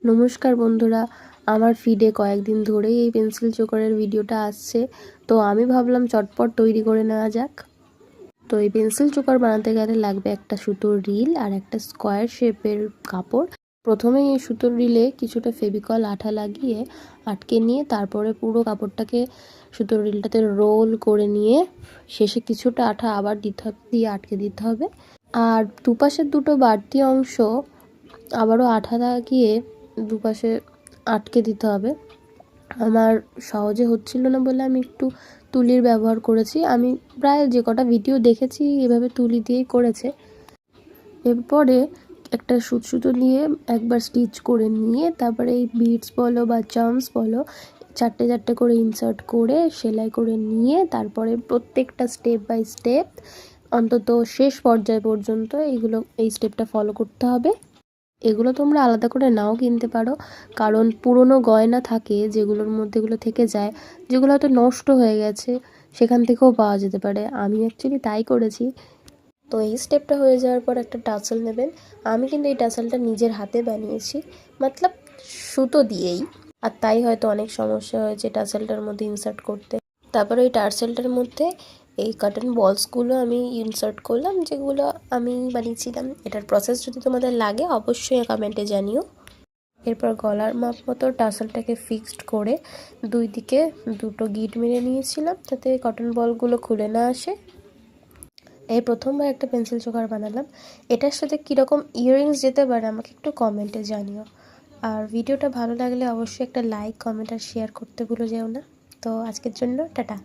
নমস্কার বন্ধুরা, আমার ফিডে কয়েকদিন ধরেই এই পেন্সিল চোকারের ভিডিওটা আসছে। তো আমি ভাবলাম চটপট তৈরি করে নেওয়া যাক। তো এই পেন্সিল চোকার বানাতে গেলে লাগবে একটা সুতোর রিল আর একটা স্কোয়ার শেপের কাপড়। প্রথমেই এই সুতোর রিলে কিছুটা ফেভিকল আঠা লাগিয়ে আটকে নিয়ে তারপরে পুরো কাপড়টাকে সুতোর রিলটাতে রোল করে নিয়ে শেষে কিছুটা আঠা আবার দিয়ে আটকে দিতে হবে। আর দুপাশের দুটো বাড়তি অংশ আবারও আঠা লাগিয়ে দুপাশে আটকে দিতে হবে। আমার সহজে হচ্ছিল না বলে আমি একটু তুলির ব্যবহার করেছি। আমি প্রায় যে কটা ভিডিও দেখেছি এভাবে তুলি দিয়েই করেছে। এরপরে একটা সুতো নিয়ে একবার স্টিচ করে নিয়ে তারপরে এই বিডস বলো বা চার্মস বলো চারটে চারটে করে ইনসার্ট করে সেলাই করে নিয়ে তারপরে প্রত্যেকটা স্টেপ বাই স্টেপ অন্তত শেষ পর্যায় পর্যন্ত এই স্টেপটা ফলো করতে হবে। এগুলো তোমরা আলাদা করে নাও কিনতে পারো, কারণ পুরনো গয়না থাকে যেগুলোর মধ্যে এগুলো থেকে যায়, যেগুলো হয়তো নষ্ট হয়ে গেছে, সেখান থেকেও পাওয়া যেতে পারে। আমি অ্যাকচুয়ালি তাই করেছি। তো এই স্টেপটা হয়ে যাওয়ার পর একটা টাসেল নেবেন। আমি কিন্তু এই টাসেলটা নিজের হাতে বানিয়েছি, মতলব সুতো দিয়েই, আর তাই হয়তো অনেক সমস্যা হয়েছে টাসেলটার মধ্যে ইনসার্ট করতে। তারপরে ওই টাসেলটার মধ্যে এই কটন বলসগুলো আমি ইনসার্ট করলাম, যেগুলো আমি বানিয়েছিলাম। এটার প্রসেস যদি তোমাদের লাগে অবশ্যই কমেন্টে জানিও। এরপর গলার মাপ মতো টাসেলটাকে ফিক্সড করে দুই দিকে দুটো গিট মেরে নিয়েছিলাম যাতে কটন বলগুলো খুলে না আসে। এই প্রথমবার একটা পেন্সিল চোকার বানালাম। এটার সাথে কীরকম ইয়াররিংস যেতে পারে আমাকে একটু কমেন্টে জানিও। আর ভিডিওটা ভালো লাগলে অবশ্যই একটা লাইক, কমেন্ট আর শেয়ার করতে ভুলে যেও না। তো আজকের জন্য টাটা।